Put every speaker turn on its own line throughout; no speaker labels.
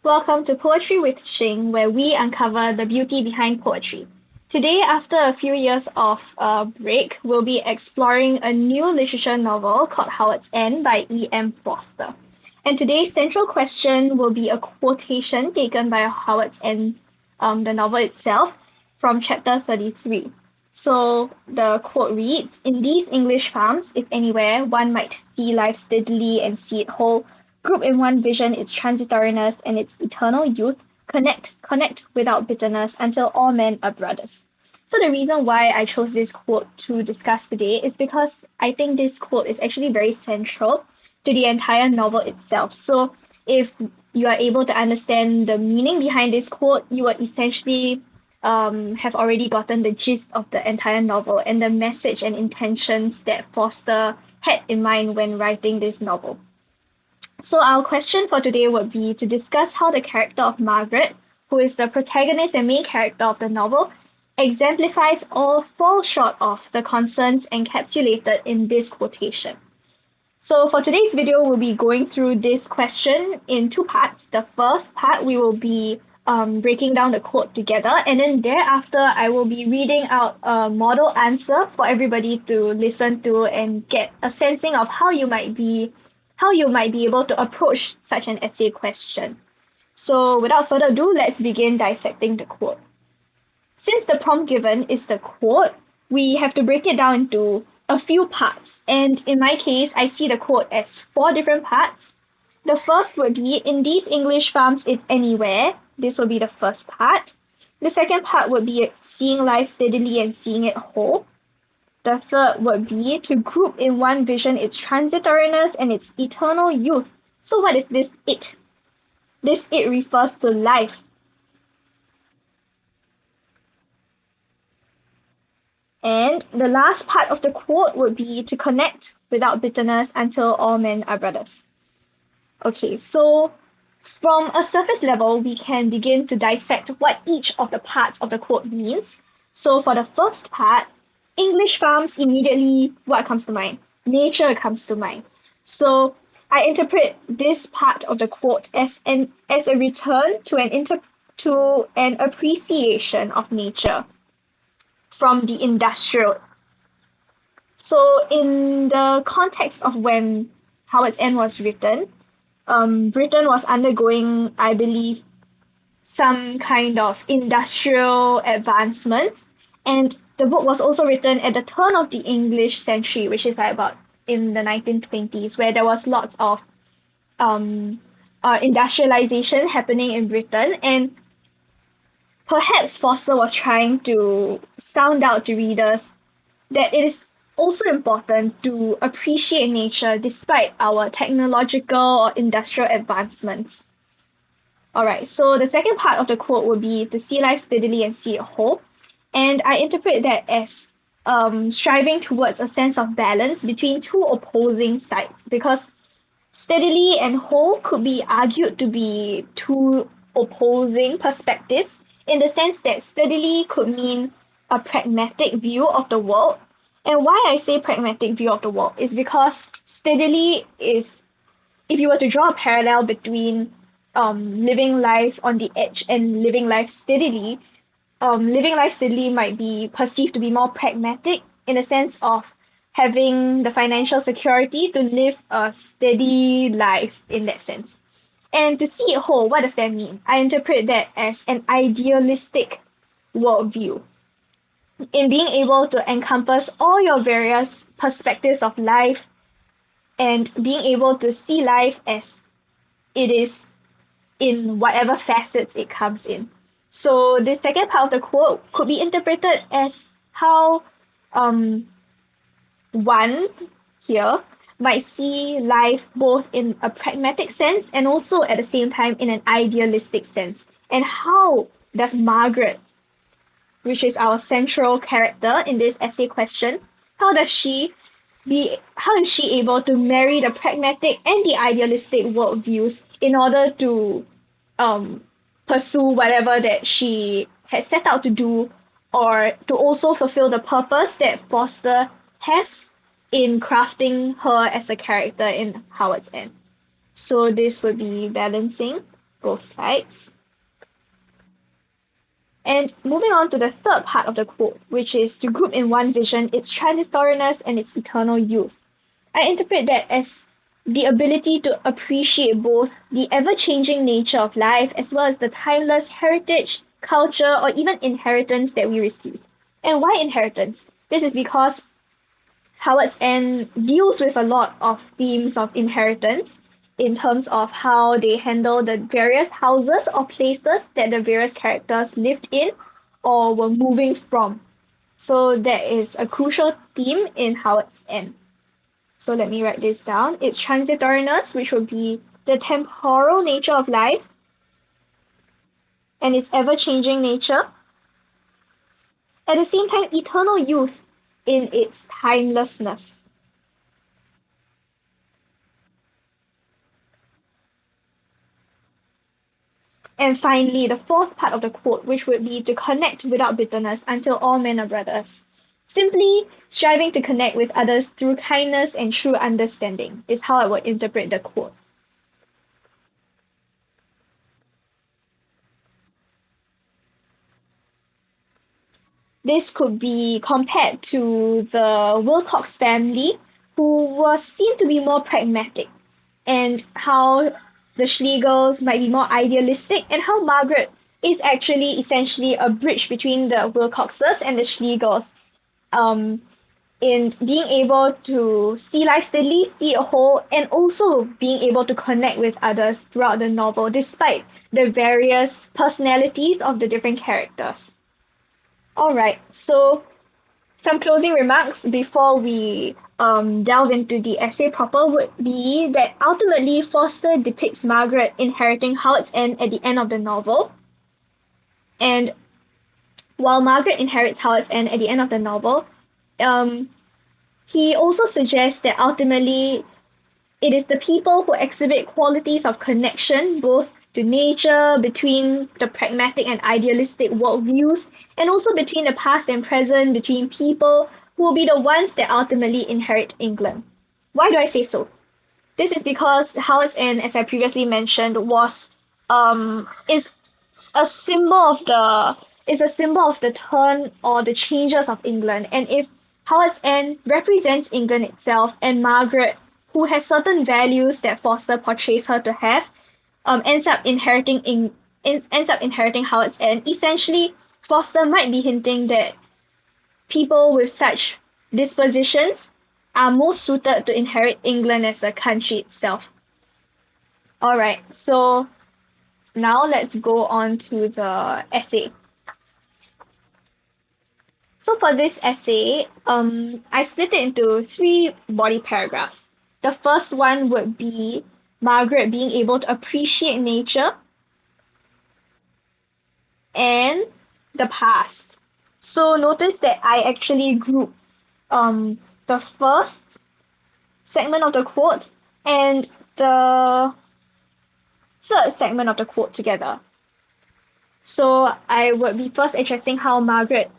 Welcome to Poetry with Shing, where we uncover the beauty behind poetry. Today, after a few years of break, we'll be exploring a new literature novel called Howard's End by E.M. Forster. And today's central question will be a quotation taken by Howard's End, the novel itself, from chapter 33. So the quote reads, "In these English farms, if anywhere, one might see life steadily and see it whole, group in one vision its transitoriness and its eternal youth, connect without bitterness until all men are brothers." So the reason why I chose this quote to discuss today is because I think this quote is actually very central to the entire novel itself. So if you are able to understand the meaning behind this quote, you will essentially have already gotten the gist of the entire novel and the message and intentions that Forster had in mind when writing this novel. So our question for today would be to discuss how the character of Margaret, who is the protagonist and main character of the novel, exemplifies or falls short of the concerns encapsulated in this quotation. So for today's video, we'll be going through this question in two parts. The first part, we will be breaking down the quote together, and then thereafter, I will be reading out a model answer for everybody to listen to and get a sensing of how you might be able to approach such an essay question. So without further ado, let's begin dissecting the quote. Since the prompt given is the quote, we have to break it down into a few parts. And in my case, I see the quote as 4 different parts. The first would be, "In these English farms, if anywhere." This will be the first part. The second part would be seeing life steadily and seeing it whole. The third would be to group in one vision its transitoriness and its eternal youth. So what is this it? This it refers to life. And the last part of the quote would be to connect without bitterness until all men are brothers. Okay, so from a surface level, we can begin to dissect what each of the parts of the quote means. So for the first part, English farms, immediately what comes to mind? Nature comes to mind. So I interpret this part of the quote as a return to an appreciation of nature from the industrial. So in the context of when Howard's End was written, Britain was undergoing, I believe, some kind of industrial advancements, and the book was also written at the turn of the English century, which is like about in the 1920s, where there was lots of industrialization happening in Britain, and perhaps Forster was trying to sound out to readers that it is also important to appreciate nature despite our technological or industrial advancements. Alright, so the second part of the quote would be to see life steadily and see it whole. And I interpret that as striving towards a sense of balance between two opposing sides, because steadily and whole could be argued to be two opposing perspectives, in the sense that steadily could mean a pragmatic view of the world. And why I say pragmatic view of the world is because steadily is, if you were to draw a parallel between living life on the edge and living life steadily might be perceived to be more pragmatic in the sense of having the financial security to live a steady life in that sense. And to see it whole, what does that mean? I interpret that as an idealistic worldview, in being able to encompass all your various perspectives of life and being able to see life as it is in whatever facets it comes in. So this second part of the quote could be interpreted as how one here might see life both in a pragmatic sense and also at the same time in an idealistic sense. And how does Margaret, which is our central character in this essay question, how is she able to marry the pragmatic and the idealistic worldviews in order to pursue whatever that she had set out to do, or to also fulfill the purpose that Forster has in crafting her as a character in Howard's End? So this would be balancing both sides. And moving on to the third part of the quote, which is to group in one vision its transitoriness and its eternal youth. I interpret that as the ability to appreciate both the ever-changing nature of life as well as the timeless heritage, culture, or even inheritance that we receive. And why inheritance? This is because Howard's End deals with a lot of themes of inheritance in terms of how they handle the various houses or places that the various characters lived in or were moving from. So that is a crucial theme in Howard's End. So let me write this down. It's transitoriness, which would be the temporal nature of life and its ever-changing nature. At the same time, eternal youth in its timelessness. And finally, the fourth part of the quote, which would be to connect without bitterness until all men are brothers. Simply striving to connect with others through kindness and true understanding is how I would interpret the quote. This could be compared to the Wilcox family, who was seen to be more pragmatic, and how the Schlegels might be more idealistic, and how Margaret is actually essentially a bridge between the Wilcoxes and the Schlegels, in being able to see life steadily, see a whole, and also being able to connect with others throughout the novel, despite the various personalities of the different characters. Alright, so some closing remarks before we delve into the essay proper would be that ultimately Forster depicts Margaret inheriting Howard's End at the end of the novel. And while Margaret inherits Howard's End at the end of the novel, he also suggests that ultimately it is the people who exhibit qualities of connection, both to nature, between the pragmatic and idealistic worldviews, and also between the past and present, between people who will be the ones that ultimately inherit England. Why do I say so? This is because Howard's End, as I previously mentioned, is a symbol of the turn or the changes of England. And if Howard's End represents England itself, and Margaret, who has certain values that Forster portrays her to have, ends up inheriting Howard's End. Essentially, Forster might be hinting that people with such dispositions are most suited to inherit England as a country itself. Alright, so now let's go on to the essay. So for this essay, I split it into 3 body paragraphs. The first one would be Margaret being able to appreciate nature and the past. So notice that I actually group the first segment of the quote and the third segment of the quote together. So I would be first addressing how Margaret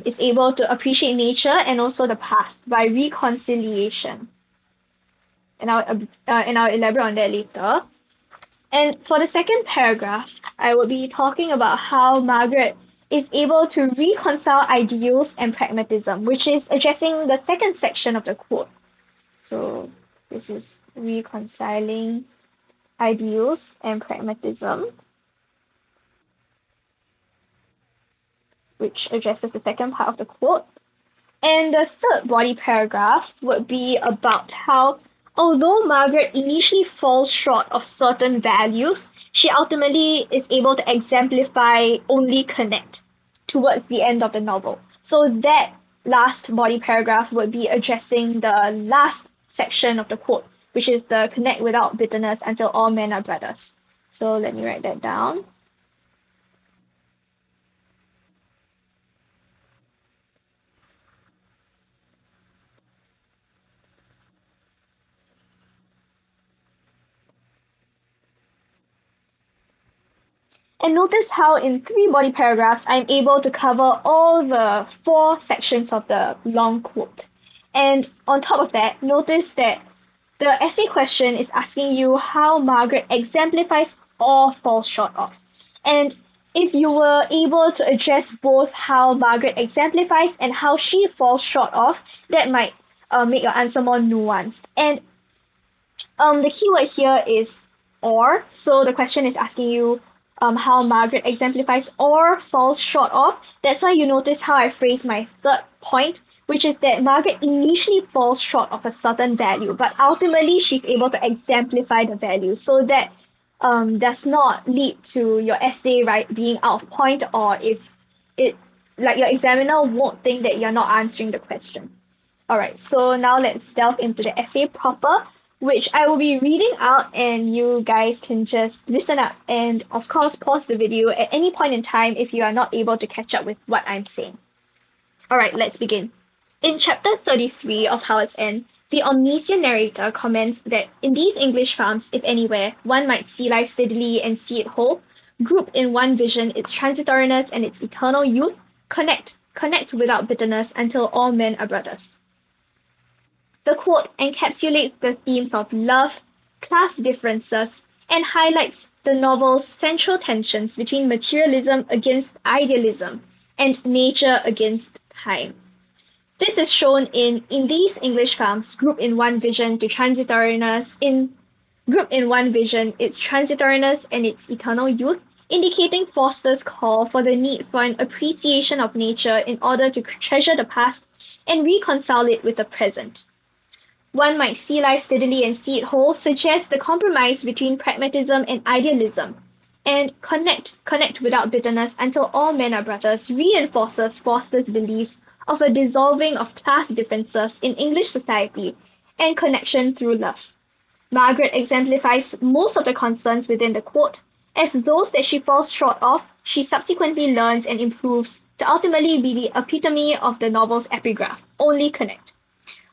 is able to appreciate nature and also the past by reconciliation. And I'll elaborate on that later. And for the second paragraph, I will be talking about how Margaret is able to reconcile ideals and pragmatism, which is addressing the second section of the quote. So this is reconciling ideals and pragmatism, which addresses the second part of the quote. And the third body paragraph would be about how, although Margaret initially falls short of certain values, she ultimately is able to exemplify only connect towards the end of the novel. So that last body paragraph would be addressing the last section of the quote, which is the connect without bitterness until all men are brothers. So let me write that down. And notice how in 3 body paragraphs, I'm able to cover all the 4 sections of the long quote. And on top of that, notice that the essay question is asking you how Margaret exemplifies or falls short of. And if you were able to address both how Margaret exemplifies and how she falls short of, that might make your answer more nuanced. And the keyword here is or. So the question is asking you how Margaret exemplifies or falls short of. That's why you notice how I phrase my third point, which is that Margaret initially falls short of a certain value, but ultimately she's able to exemplify the value. So that does not lead to your essay right being out of point, or if it like your examiner won't think that you're not answering the question. All right, so now let's delve into the essay proper, which I will be reading out and you guys can just listen up and of course pause the video at any point in time if you are not able to catch up with what I'm saying. All right, let's begin. In chapter 33 of Howard's End, the omniscient narrator comments that in these English farms, if anywhere, one might see life steadily and see it whole, group in one vision its transitoriness and its eternal youth, connect without bitterness until all men are brothers. The quote encapsulates the themes of love, class differences, and highlights the novel's central tensions between materialism against idealism and nature against time. This is shown in these English farms, group in one vision its transitoriness and its eternal youth, indicating Forster's call for the need for an appreciation of nature in order to treasure the past and reconcile it with the present. One might see life steadily and see it whole suggests the compromise between pragmatism and idealism, and connect without bitterness until all men are brothers reinforces Forster's beliefs of a dissolving of class differences in English society and connection through love. Margaret exemplifies most of the concerns within the quote, as those that she falls short of, she subsequently learns and improves to ultimately be the epitome of the novel's epigraph, only connect.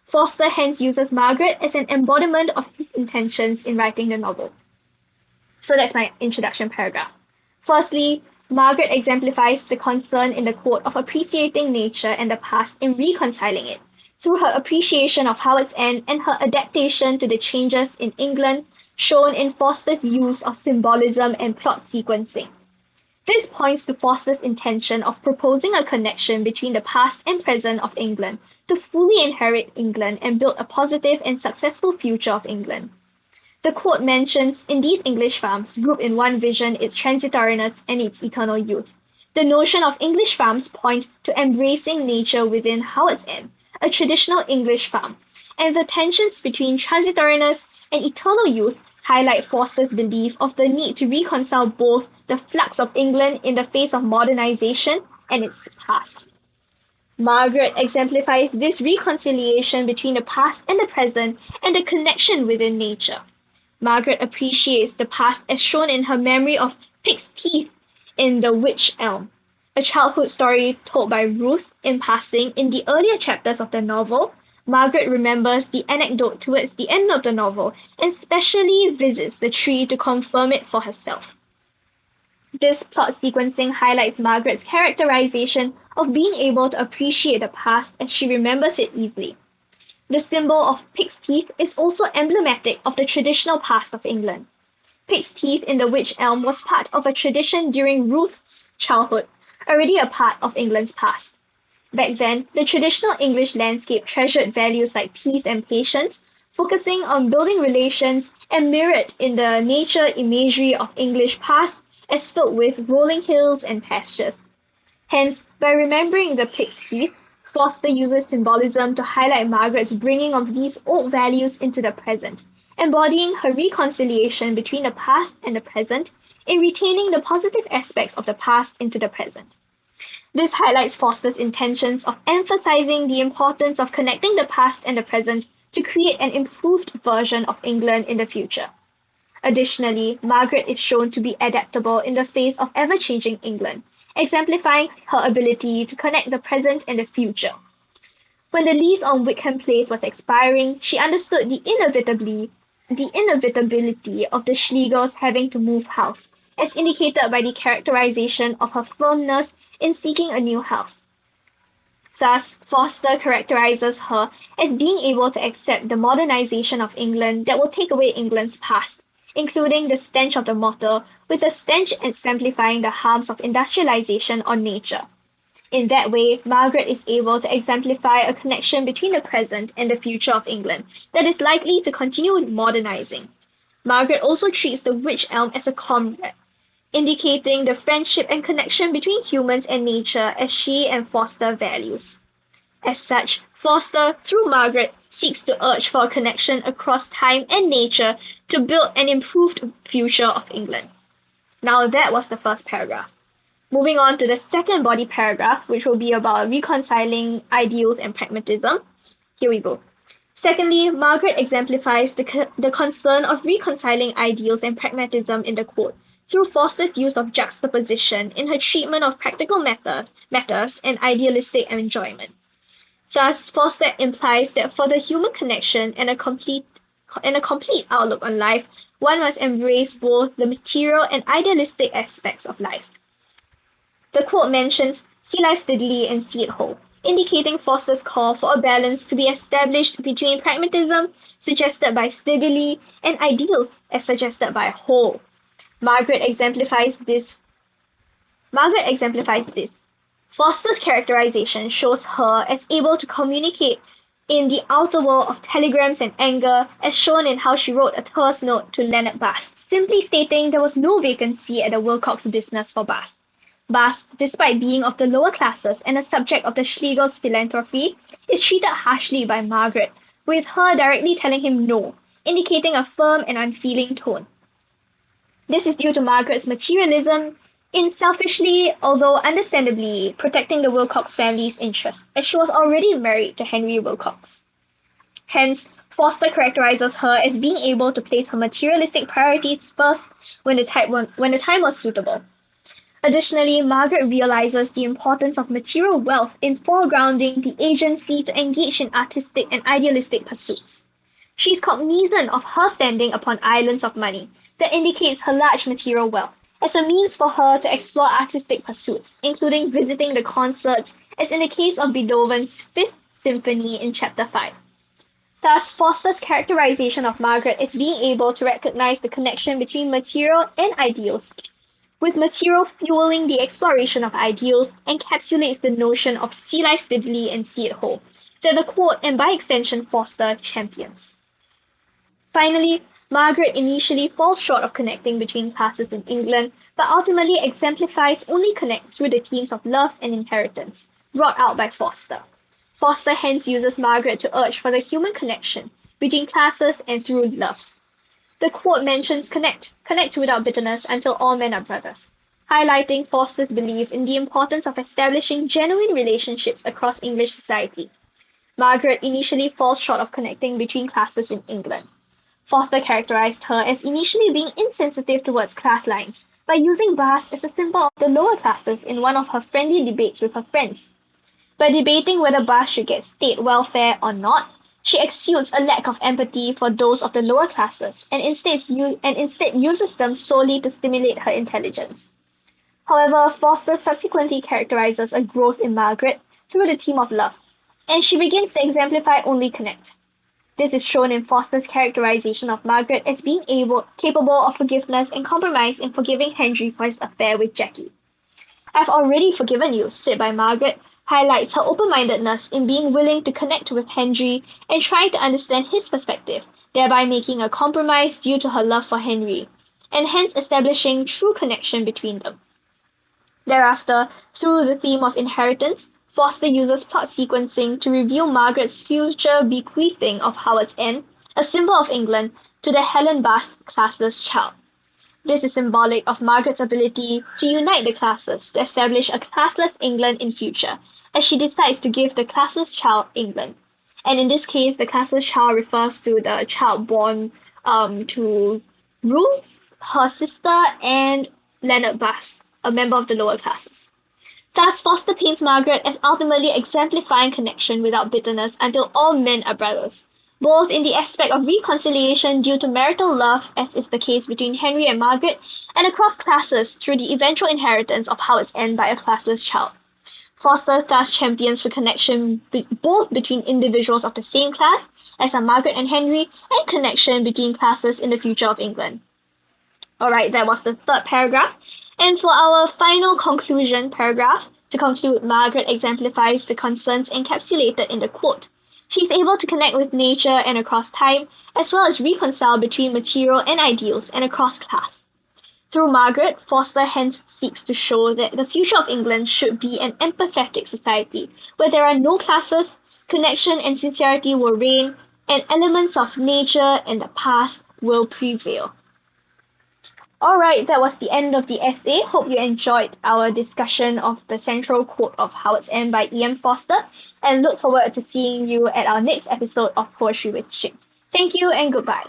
Forster hence uses Margaret as an embodiment of his intentions in writing the novel. So that's my introduction paragraph. Firstly, Margaret exemplifies the concern in the quote of appreciating nature and the past and reconciling it, through her appreciation of Howard's End and her adaptation to the changes in England shown in Forster's use of symbolism and plot sequencing. This points to Forster's intention of proposing a connection between the past and present of England to fully inherit England and build a positive and successful future of England. The quote mentions, in these English farms, group in one vision its transitoriness and its eternal youth. The notion of English farms point to embracing nature within Howard's End, a traditional English farm, and the tensions between transitoriness and eternal youth highlight Forster's belief of the need to reconcile both the flux of England in the face of modernization and its past. Margaret exemplifies this reconciliation between the past and the present and the connection within nature. Margaret appreciates the past as shown in her memory of pig's teeth in The Wych Elm, a childhood story told by Ruth in passing in the earlier chapters of the novel. Margaret remembers the anecdote towards the end of the novel and specially visits the tree to confirm it for herself. This plot sequencing highlights Margaret's characterization of being able to appreciate the past as she remembers it easily. The symbol of pig's teeth is also emblematic of the traditional past of England. Pig's teeth in the Wych Elm was part of a tradition during Ruth's childhood, already a part of England's past. Back then, the traditional English landscape treasured values like peace and patience, focusing on building relations and mirrored in the nature imagery of English past as filled with rolling hills and pastures. Hence, by remembering the pig's teeth, Forster uses symbolism to highlight Margaret's bringing of these old values into the present, embodying her reconciliation between the past and the present in retaining the positive aspects of the past into the present. This highlights Forster's intentions of emphasizing the importance of connecting the past and the present to create an improved version of England in the future. Additionally, Margaret is shown to be adaptable in the face of ever-changing England, exemplifying her ability to connect the present and the future. When the lease on Wickham Place was expiring, she understood the inevitability of the Schlegels having to move house, as indicated by the characterization of her firmness in seeking a new house. Thus, Forster characterizes her as being able to accept the modernization of England that will take away England's past, including the stench of the mortar, with the stench exemplifying the harms of industrialization on nature. In that way, Margaret is able to exemplify a connection between the present and the future of England that is likely to continue modernizing. Margaret also treats the wych elm as a comrade, indicating the friendship and connection between humans and nature as she and Forster values. As such, Forster, through Margaret, seeks to urge for a connection across time and nature to build an improved future of England. Now that was the first paragraph. Moving on to the second body paragraph, which will be about reconciling ideals and pragmatism. Here we go. Secondly, Margaret exemplifies the concern of reconciling ideals and pragmatism in the quote through Forster's use of juxtaposition in her treatment of practical matters and idealistic enjoyment. Thus, Forster implies that for the human connection and a complete outlook on life, one must embrace both the material and idealistic aspects of life. The quote mentions "see life steadily and see it whole," indicating Forster's call for a balance to be established between pragmatism, suggested by steadily, and ideals, as suggested by whole. Margaret exemplifies this. Forster's characterization shows her as able to communicate in the outer world of telegrams and anger, as shown in how she wrote a terse note to Leonard Bast, simply stating there was no vacancy at the Wilcox business for Bast. Bast, despite being of the lower classes and a subject of the Schlegel's philanthropy, is treated harshly by Margaret, with her directly telling him no, indicating a firm and unfeeling tone. This is due to Margaret's materialism in selfishly, although understandably, protecting the Wilcox family's interests, as she was already married to Henry Wilcox. Hence, Forster characterizes her as being able to place her materialistic priorities first when the time was suitable. Additionally, Margaret realizes the importance of material wealth in foregrounding the agency to engage in artistic and idealistic pursuits. She is cognizant of her standing upon islands of money that indicates her large material wealth as a means for her to explore artistic pursuits, including visiting the concerts, as in the case of Beethoven's Fifth Symphony in Chapter 5. Thus, Forster's characterization of Margaret as being able to recognize the connection between material and ideals, with material fueling the exploration of ideals, encapsulates the notion of see life steadily and see it whole, that the quote, and by extension Forster, champions. Finally, Margaret initially falls short of connecting between classes in England, but ultimately exemplifies only connect through the themes of love and inheritance, brought out by Forster. Forster hence uses Margaret to urge for the human connection between classes and through love. The quote mentions connect without bitterness until all men are brothers, highlighting Forster's belief in the importance of establishing genuine relationships across English society. Margaret initially falls short of connecting between classes in England. Forster characterized her as initially being insensitive towards class lines by using Bast as a symbol of the lower classes in one of her friendly debates with her friends. By debating whether Bast should get state welfare or not, she exudes a lack of empathy for those of the lower classes and instead uses them solely to stimulate her intelligence. However, Forster subsequently characterizes a growth in Margaret through the theme of love, and she begins to exemplify only connect. This is shown in Forster's characterization of Margaret as being capable of forgiveness and compromise in forgiving Henry for his affair with Jackie. "I've already forgiven you," said by Margaret, highlights her open-mindedness in being willing to connect with Henry and trying to understand his perspective, thereby making a compromise due to her love for Henry, and hence establishing true connection between them. Thereafter, through the theme of inheritance, Forster uses plot sequencing to reveal Margaret's future bequeathing of Howard's End, a symbol of England, to the Helen Bast classless child. This is symbolic of Margaret's ability to unite the classes to establish a classless England in future, as she decides to give the classless child England. And in this case, the classless child refers to the child born to Ruth, her sister, and Leonard Bast, a member of the lower classes. Thus, Forster paints Margaret as ultimately exemplifying connection without bitterness until all men are brothers, both in the aspect of reconciliation due to marital love, as is the case between Henry and Margaret, and across classes through the eventual inheritance of Howard's End by a classless child. Forster thus champions for connection both between individuals of the same class, as are Margaret and Henry, and connection between classes in the future of England. All right, that was the third paragraph. And for our final conclusion paragraph, to conclude, Margaret exemplifies the concerns encapsulated in the quote. She's able to connect with nature and across time, as well as reconcile between material and ideals and across class. Through Margaret, Forster hence seeks to show that the future of England should be an empathetic society where there are no classes, connection and sincerity will reign, and elements of nature and the past will prevail. Alright, that was the end of the essay. Hope you enjoyed our discussion of the central quote of Howard's End by E.M. Forster, and look forward to seeing you at our next episode of Poetry with Shing. Thank you and goodbye.